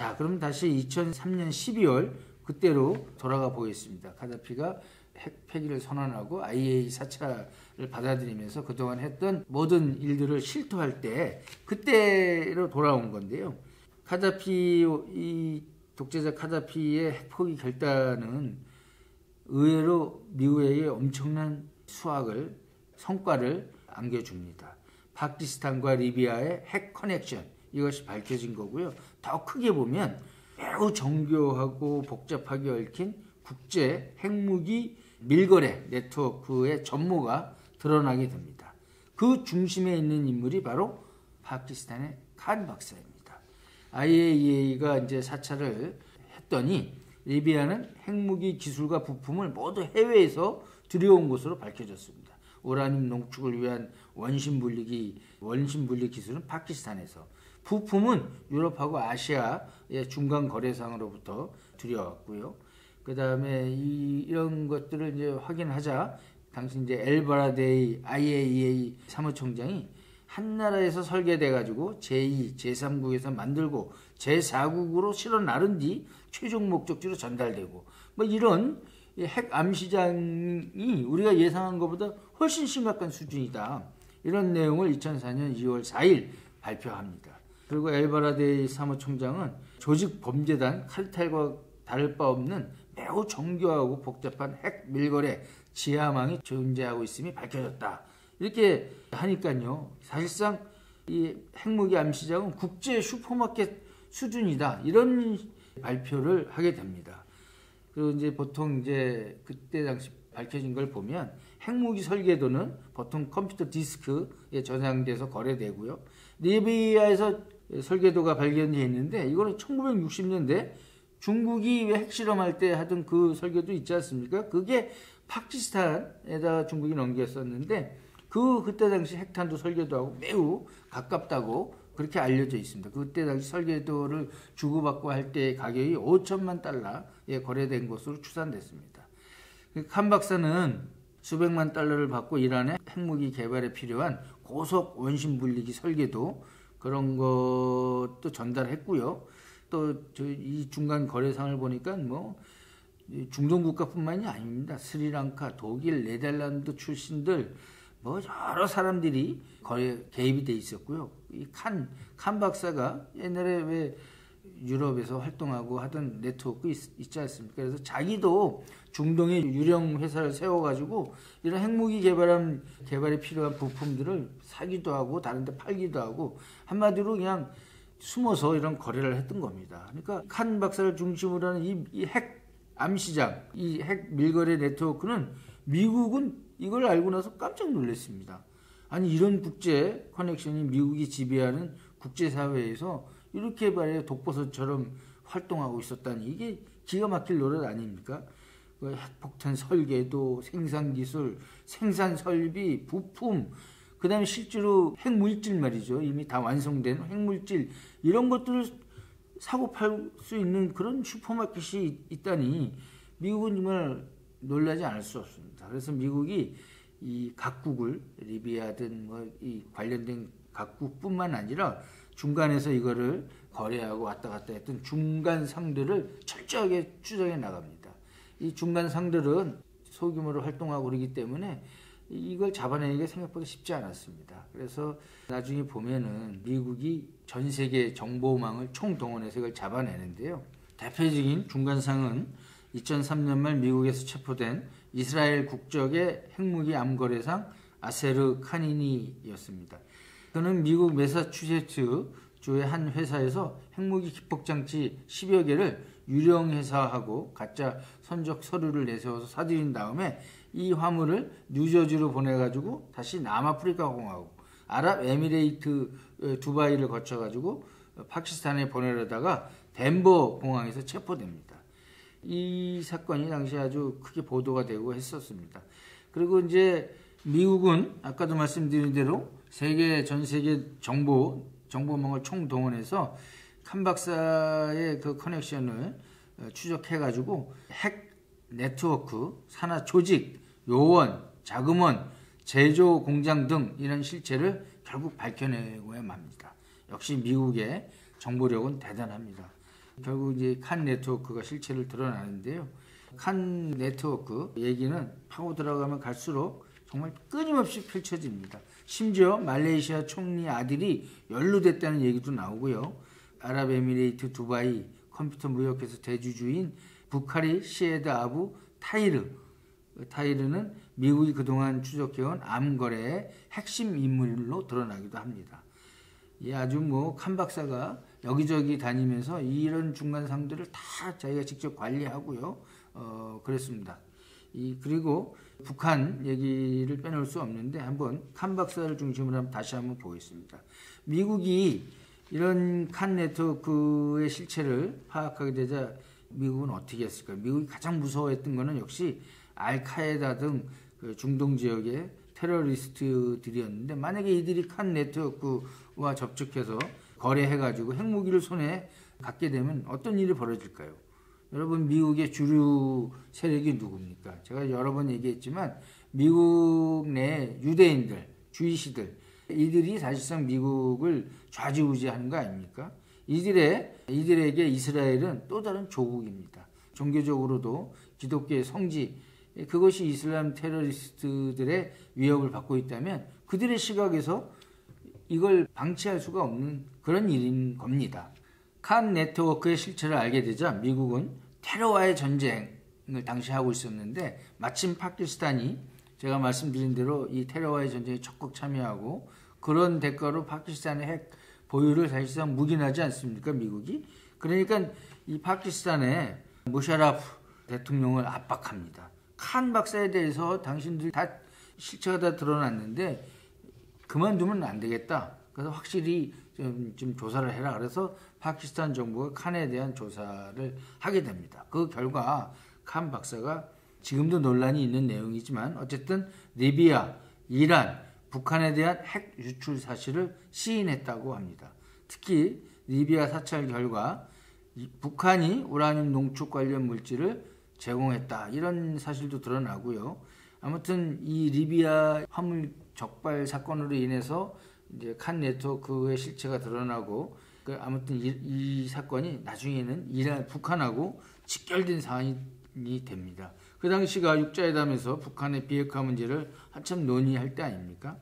자, 그럼 다시 2003년 12월 그때로 돌아가 보겠습니다. 카다피가 핵 폐기를 선언하고 IAEA 사찰을 받아들이면서 그동안 했던 모든 일들을 실토할 때 그때로 돌아온 건데요. 카다피, 이 독재자 카다피의 핵 포기 결단은 의외로 미국에게 엄청난 성과를 안겨줍니다. 파키스탄과 리비아의 핵 커넥션, 이것이 밝혀진 거고요. 더 크게 보면 매우 정교하고 복잡하게 얽힌 국제 핵무기 밀거래 네트워크의 전모가 드러나게 됩니다. 그 중심에 있는 인물이 바로 파키스탄의 칸 박사입니다. IAEA가 이제 사찰을 했더니 리비아는 핵무기 기술과 부품을 모두 해외에서 들여온 것으로 밝혀졌습니다. 우라늄 농축을 위한 원심 분리 기술은 파키스탄에서, 부품은 유럽하고 아시아의 중간 거래상으로부터 들여왔고요. 그 다음에 이런 것들을 이제 확인하자 당시 이제 엘바라데이 IAEA 사무총장이 한 나라에서 설계돼 가지고 제2, 제3국에서 만들고 제4국으로 실어 나른 뒤 최종 목적지로 전달되고 뭐 이런 핵 암시장이 우리가 예상한 것보다 훨씬 심각한 수준이다. 이런 내용을 2004년 2월 4일 발표합니다. 그리고 엘바라데이 사무총장은 조직 범죄단 칼텔과 다를 바 없는 매우 정교하고 복잡한 핵 밀거래 지하망이 존재하고 있음이 밝혀졌다. 이렇게 하니까요. 사실상 이 핵무기 암시장은 국제 슈퍼마켓 수준이다. 이런 발표를 하게 됩니다. 그리고 이제 보통 이제 그때 당시 밝혀진 걸 보면 핵무기 설계도는 보통 컴퓨터 디스크에 저장돼서 거래되고요. 리비아에서 설계도가 발견되어 있는데 이거는 1960년대 중국이 핵실험할 때 하던 그 설계도 있지 않습니까? 그게 파키스탄에다 중국이 넘겼었는데 그때 당시 핵탄두 설계도하고 매우 가깝다고 그렇게 알려져 있습니다. 그때 당시 설계도를 주고받고 할 때 가격이 5천만 달러에 거래된 것으로 추산됐습니다. 칸 박사는 수백만 달러를 받고 이란의 핵무기 개발에 필요한 고속 원심 분리기 설계도 그런 것도 전달했고요. 또 이 중간 거래상을 보니까 뭐 중동 국가뿐만이 아닙니다. 스리랑카, 독일, 네덜란드 출신들 뭐 여러 사람들이 거래 개입이 돼 있었고요. 이 칸 박사가 옛날에 왜 유럽에서 활동하고 하던 네트워크 있지 않습니까? 그래서 자기도 중동에 유령 회사를 세워가지고 이런 핵무기 개발에 필요한 부품들을 사기도 하고 다른데 팔기도 하고 한마디로 그냥 숨어서 이런 거래를 했던 겁니다. 그러니까 칸 박사를 중심으로 하는 이 핵 암시장, 이 핵 밀거래 네트워크는 미국은 이걸 알고 나서 깜짝 놀랐습니다. 아니 이런 국제 커넥션이 미국이 지배하는 국제사회에서 이렇게 말해 독버섯처럼 활동하고 있었다니 이게 기가 막힐 노릇 아닙니까? 핵폭탄 설계도, 생산기술, 생산설비, 부품, 그 다음에 실제로 핵물질 말이죠. 이미 다 완성된 핵물질 이런 것들을 사고 팔 수 있는 그런 슈퍼마켓이 있다니 미국은 정말 놀라지 않을 수 없습니다. 그래서 미국이 이 각국을 리비아든 뭐 이 관련된 각국뿐만 아니라 중간에서 이거를 거래하고 왔다 갔다 했던 중간 상들을 철저하게 추적해 나갑니다. 이 중간 상들은 소규모로 활동하고 그러기 때문에 이걸 잡아내기가 생각보다 쉽지 않았습니다. 그래서 나중에 보면은 미국이 전 세계 정보망을 총동원해서 이걸 잡아내는데요. 대표적인 중간상은 2003년 말 미국에서 체포된 이스라엘 국적의 핵무기 암거래상 아세르 카니니였습니다. 그는 미국 매사추세츠 주의 한 회사에서 핵무기 기폭장치 10여 개를 유령회사하고 가짜 선적 서류를 내세워서 사들인 다음에 이 화물을 뉴저지로 보내가지고 다시 남아프리카 공화국, 아랍에미레이트 두바이를 거쳐가지고 파키스탄에 보내려다가 덴버 공항에서 체포됩니다. 이 사건이 당시 아주 크게 보도가 되고 했었습니다. 그리고 이제 미국은 아까도 말씀드린 대로 전 세계 정보망을 총동원해서 칸 박사의 그 커넥션을 추적해가지고 핵 네트워크, 산하 조직, 요원, 자금원, 제조 공장 등 이런 실체를 결국 밝혀내고야 맙니다. 역시 미국의 정보력은 대단합니다. 결국 이제 칸 네트워크가 실체를 드러나는데요. 칸 네트워크 얘기는 파고 들어가면 갈수록 정말 끊임없이 펼쳐집니다. 심지어 말레이시아 총리 아들이 연루됐다는 얘기도 나오고요. 아랍에미레이트 두바이 컴퓨터 무역회사 대주주인 부카리 시에드 아부 타이르는 미국이 그동안 추적해온 암 거래의 핵심 인물로 드러나기도 합니다. 아주 칸 박사가 여기저기 다니면서 이런 중간 상들을 다 자기가 직접 관리하고요. 그랬습니다. 그리고 북한 얘기를 빼놓을 수 없는데 한번 칸 박사를 중심으로 다시 한번 보겠습니다. 미국이 이런 칸 네트워크의 실체를 파악하게 되자 미국은 어떻게 했을까요? 미국이 가장 무서워했던 것은 역시 알카에다 등 그 중동 지역의 테러리스트들이었는데 만약에 이들이 칸 네트워크와 접촉해서 거래해가지고 핵무기를 손에 갖게 되면 어떤 일이 벌어질까요? 여러분 미국의 주류 세력이 누굽니까? 제가 여러 번 얘기했지만 미국 내 유대인들, 주이시들 이들이 사실상 미국을 좌지우지하는 거 아닙니까? 이들에게 이스라엘은 또 다른 조국입니다. 종교적으로도 기독교의 성지 그것이 이슬람 테러리스트들의 위협을 받고 있다면 그들의 시각에서 이걸 방치할 수가 없는 그런 일인 겁니다. 칸 네트워크의 실체를 알게 되자 미국은 테러와의 전쟁을 당시 하고 있었는데 마침 파키스탄이 제가 말씀드린 대로 이 테러와의 전쟁에 적극 참여하고 그런 대가로 파키스탄의 핵 보유를 사실상 묵인하지 않습니까 미국이? 그러니까 이 파키스탄의 무샤라프 대통령을 압박합니다. 칸 박사에 대해서 당신들 다 실체가 다 드러났는데 그만두면 안 되겠다. 그래서 확실히 좀 조사를 해라. 그래서 파키스탄 정부가 칸에 대한 조사를 하게 됩니다. 그 결과 칸 박사가 지금도 논란이 있는 내용이지만 어쨌든 리비아, 이란, 북한에 대한 핵 유출 사실을 시인했다고 합니다. 특히 리비아 사찰 결과 북한이 우라늄 농축 관련 물질을 제공했다. 이런 사실도 드러나고요. 아무튼 이 리비아 화물 적발 사건으로 인해서 이제 칸 네트워크의 실체가 드러나고 아무튼 이 사건이 나중에는 북한하고 직결된 사안이 됩니다. 그 당시가 육자회담에서 북한의 비핵화 문제를 한참 논의할 때 아닙니까?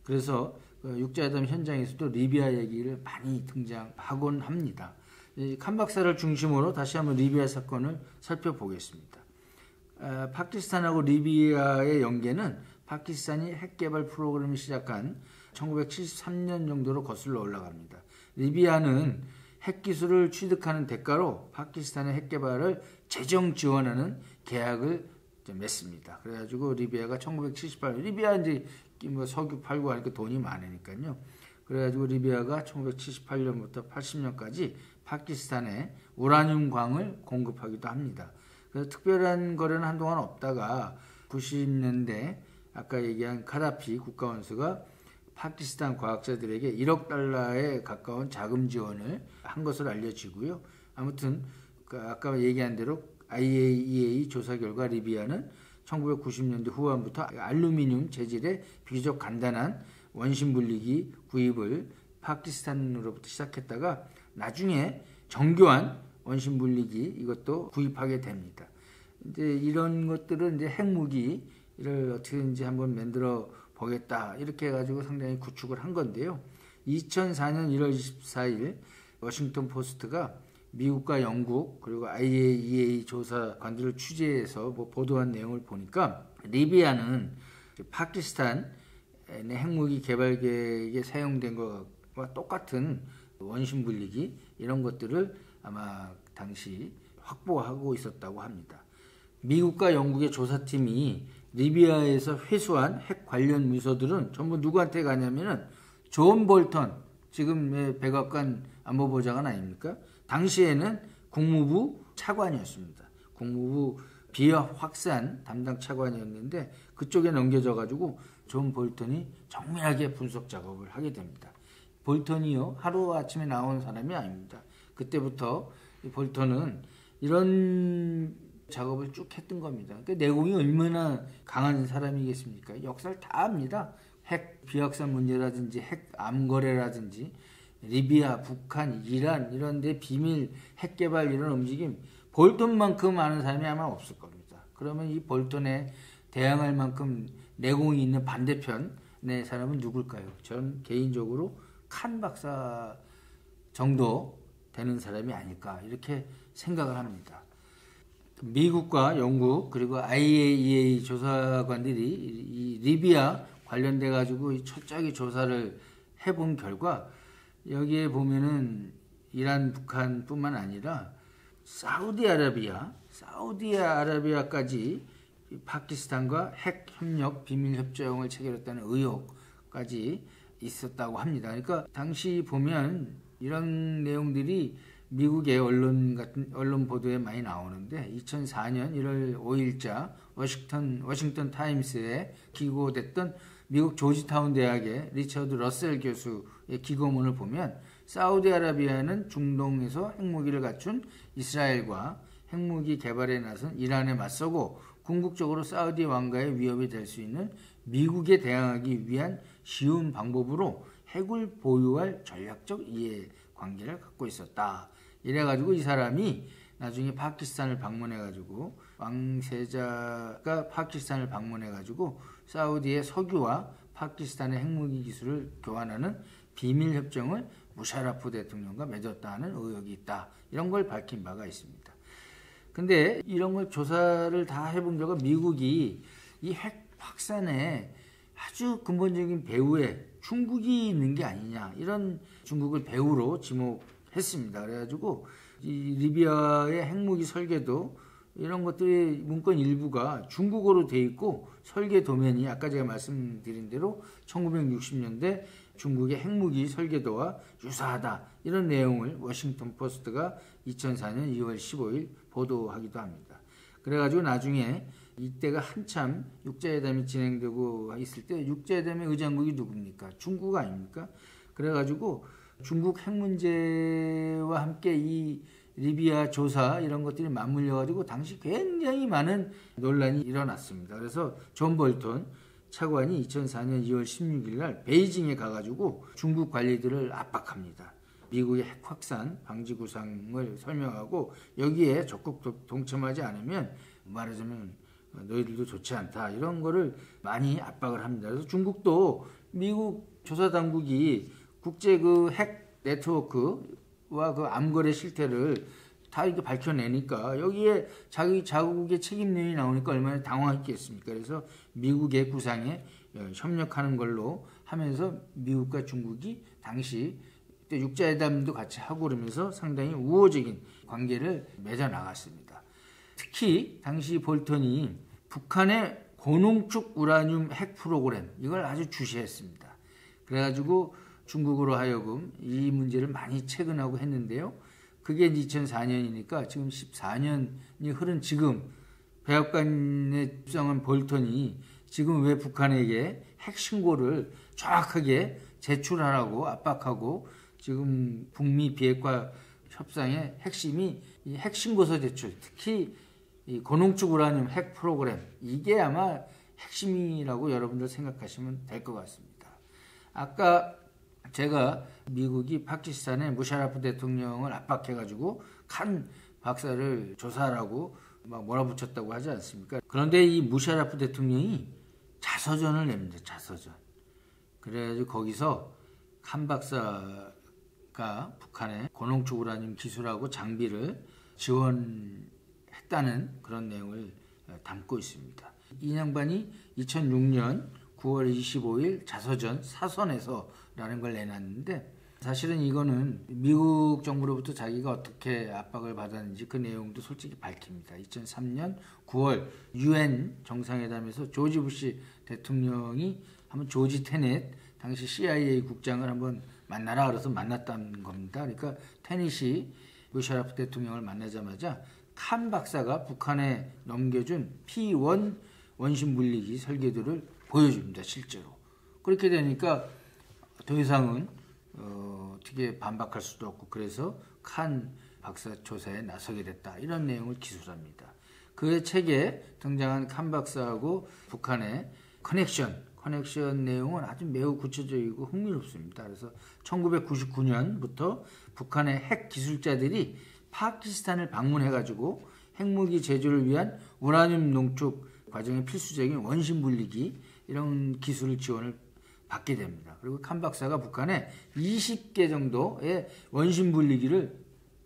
그래서 육자회담 현장에서도 리비아 얘기를 많이 등장하곤 합니다. 칸 박사를 중심으로 다시 한번 리비아 사건을 살펴보겠습니다. 파키스탄하고 리비아의 연계는 파키스탄이 핵 개발 프로그램을 시작한 1973년 정도로 거슬러 올라갑니다. 리비아는 핵 기술을 취득하는 대가로 파키스탄의 핵 개발을 재정 지원하는 계약을 맺습니다. 그래가지고 리비아가 1978년 리비아 이제 석유 팔고 하니까 돈이 많으니까요. 그래가지고 리비아가 1978년부터 80년까지 파키스탄에 우라늄 광을 공급하기도 합니다. 그래서 특별한 거래는 한동안 없다가 90년대 아까 얘기한 카다피 국가원수가 파키스탄 과학자들에게 1억 달러에 가까운 자금 지원을 한 것으로 알려지고요. 아무튼 아까 얘기한 대로 IAEA 조사 결과 리비아는 1990년대 후반부터 알루미늄 재질의 비교적 간단한 원심 분리기 구입을 파키스탄으로부터 시작했다가 나중에 정교한 원심 분리기 이것도 구입하게 됩니다. 이제 이런 것들은 이제 핵무기를 어떻게든지 한번 만들어 보겠다 이렇게 해가지고 상당히 구축을 한 건데요. 2004년 1월 24일 워싱턴 포스트가 미국과 영국 그리고 IAEA 조사관들을 취재해서 보도한 내용을 보니까 리비아는 파키스탄의 핵무기 개발 계획에 사용된 것과 똑같은 원심 분리기 이런 것들을 아마 당시 확보하고 있었다고 합니다. 미국과 영국의 조사팀이 리비아에서 회수한 핵 관련 문서들은 전부 누구한테 가냐면은 존 볼턴 지금 백악관 안보보좌관 아닙니까? 당시에는 국무부 차관이었습니다. 국무부 비핵 확산 담당 차관이었는데 그쪽에 넘겨져 가지고 존 볼턴이 정밀하게 분석 작업을 하게 됩니다. 볼턴이요 하루아침에 나온 사람이 아닙니다. 그때부터 볼턴은 이런 작업을 쭉 했던 겁니다. 그러니까 내공이 얼마나 강한 사람이겠습니까? 역사를 다 압니다. 핵 비확산 문제라든지 핵 암거래라든지 리비아, 북한, 이란 이런 데 비밀 핵 개발 이런 움직임 볼턴만큼 아는 사람이 아마 없을 겁니다. 그러면 이 볼턴에 대항할 만큼 내공이 있는 반대편의 사람은 누굴까요? 전 개인적으로 칸 박사 정도 되는 사람이 아닐까 이렇게 생각을 합니다. 미국과 영국 그리고 IAEA 조사관들이 이 리비아 관련돼 가지고 철저하게 조사를 해본 결과 여기에 보면은 이란, 북한뿐만 아니라 사우디아라비아까지 파키스탄과 핵 협력 비밀 협정을 체결했다는 의혹까지 있었다고 합니다. 그러니까 당시 보면 이런 내용들이 미국의 언론 보도에 많이 나오는데 2004년 1월 5일자 워싱턴 타임스에 기고됐던 미국 조지타운 대학의 리처드 러셀 교수의 기고문을 보면 사우디아라비아는 중동에서 핵무기를 갖춘 이스라엘과 핵무기 개발에 나선 이란에 맞서고 궁극적으로 사우디 왕가의 위협이 될 수 있는 미국에 대항하기 위한 쉬운 방법으로 핵을 보유할 전략적 이해관계를 갖고 있었다. 이래가지고 이 사람이 나중에 파키스탄을 방문해가지고 왕세자가 파키스탄을 방문해가지고 사우디의 석유와 파키스탄의 핵무기 기술을 교환하는 비밀 협정을 무샤라프 대통령과 맺었다는 의혹이 있다. 이런 걸 밝힌 바가 있습니다. 근데 이런 걸 조사를 다 해본 결과 미국이 이 핵 확산에 아주 근본적인 배후에 중국이 있는 게 아니냐 이런 중국을 배후로 지목했습니다. 그래가지고 이 리비아의 핵무기 설계도 이런 것들의 문건 일부가 중국어로 돼 있고 설계 도면이 아까 제가 말씀드린 대로 1960년대 중국의 핵무기 설계도와 유사하다 이런 내용을 워싱턴 포스트가 2004년 2월 15일 보도하기도 합니다. 그래가지고 나중에 이때가 한참 육자회담이 진행되고 있을 때 육자회담의 의장국이 누굽니까? 중국 아닙니까? 그래가지고 중국 핵 문제와 함께 이 리비아 조사 이런 것들이 맞물려가지고 당시 굉장히 많은 논란이 일어났습니다. 그래서 존 볼턴 차관이 2004년 2월 16일 날 베이징에 가가지고 중국 관리들을 압박합니다. 미국의 핵 확산 방지 구상을 설명하고 여기에 적극 동참하지 않으면 말하자면 너희들도 좋지 않다 이런 거를 많이 압박을 합니다. 그래서 중국도 미국 조사 당국이 국제 그 핵 네트워크와 그 암거래 실태를 다 이렇게 밝혀내니까 여기에 자국의 책임 내용이 나오니까 얼마나 당황했겠습니까? 그래서 미국의 구상에 협력하는 걸로 하면서 미국과 중국이 당시 그때 육자회담도 같이 하고 그러면서 상당히 우호적인 관계를 맺어 나갔습니다. 특히 당시 볼턴이 북한의 고농축 우라늄 핵 프로그램 이걸 아주 주시했습니다. 그래가지고 중국으로 하여금 이 문제를 많이 체근하고 했는데요. 그게 2004년이니까 지금 14년이 흐른 지금 백악관에 입성한 볼턴이 지금 왜 북한에게 핵 신고를 정확하게 제출하라고 압박하고 지금 북미 비핵화 협상의 핵심이 이 핵 신고서 제출, 특히 이 고농축 우라늄 핵 프로그램 이게 아마 핵심이라고 여러분들 생각하시면 될 것 같습니다. 아까 제가 미국이 파키스탄의 무샤라프 대통령을 압박해가지고 칸 박사를 조사하라고 막 몰아붙였다고 하지 않습니까? 그런데 이 무샤라프 대통령이 자서전을 냅니다. 자서전. 그래가지고 거기서 칸 박사가 북한의 고농축 우라늄 기술하고 장비를 지원했다는 그런 내용을 담고 있습니다. 이 양반이 2006년 9월 25일 자서전 사선에서라는 걸 내놨는데 사실은 이거는 미국 정부로부터 자기가 어떻게 압박을 받았는지 그 내용도 솔직히 밝힙니다. 2003년 9월 UN 정상회담에서 조지 부시 대통령이 한번 조지 테넷 당시 CIA 국장을 한번 만나라 그래서 만났다는 겁니다. 그러니까 테넷이 무샤라프 대통령을 만나자마자 칸 박사가 북한에 넘겨준 P1 원심 물리기 설계도를 보여줍니다. 실제로. 그렇게 되니까 더 이상은 어떻게 반박할 수도 없고 그래서 칸 박사 조사에 나서게 됐다. 이런 내용을 기술합니다. 그의 책에 등장한 칸 박사하고 북한의 커넥션 커넥션 내용은 아주 매우 구체적이고 흥미롭습니다. 그래서 1999년부터 북한의 핵 기술자들이 파키스탄을 방문해가지고 핵무기 제조를 위한 우라늄 농축 과정에 필수적인 원심 분리기 이런 기술 지원을 받게 됩니다. 그리고 칸 박사가 북한에 20개 정도의 원심 분리기를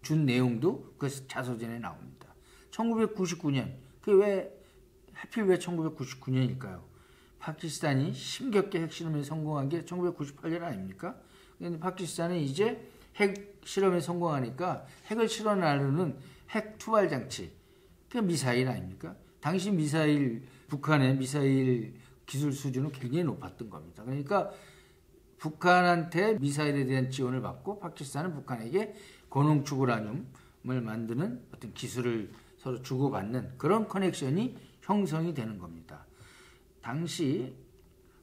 준 내용도 그 자서전에 나옵니다. 1999년, 하필 왜 1999년일까요? 파키스탄이 힘겹게 핵실험에 성공한 게 1998년 아닙니까? 근데 파키스탄은 이제 핵실험에 성공하니까 핵을 실어 나르는 핵 투발 장치, 그 미사일 아닙니까? 당시 북한의 미사일 기술 수준은 굉장히 높았던 겁니다. 그러니까 북한한테 미사일에 대한 지원을 받고 파키스탄은 북한에게 고농축 우라늄을 만드는 어떤 기술을 서로 주고받는 그런 커넥션이 형성이 되는 겁니다. 당시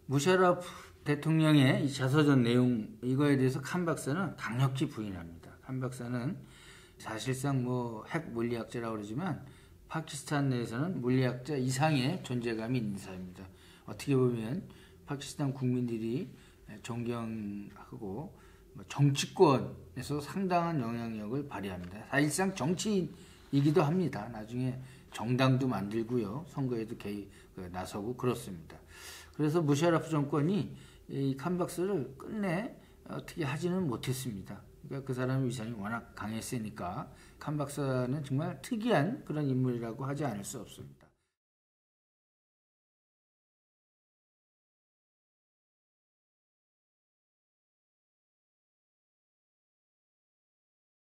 무샤라프 대통령의 이 자서전 내용 이거에 대해서 칸 박사는 강력히 부인합니다. 칸 박사는 사실상 핵 물리학자라고 그러지만 파키스탄 내에서는 물리학자 이상의 존재감이 있는 사람입니다. 어떻게 보면 파키스탄 국민들이 존경하고 정치권에서 상당한 영향력을 발휘합니다. 사실상 정치인이기도 합니다. 나중에 정당도 만들고요. 선거에도 나서고 그렇습니다. 그래서 무샤라프 정권이 이 칸 박사를 끝내 어떻게 하지는 못했습니다. 그러니까 그 사람의 위상이 워낙 강했으니까 칸 박사는 정말 특이한 그런 인물이라고 하지 않을 수 없습니다.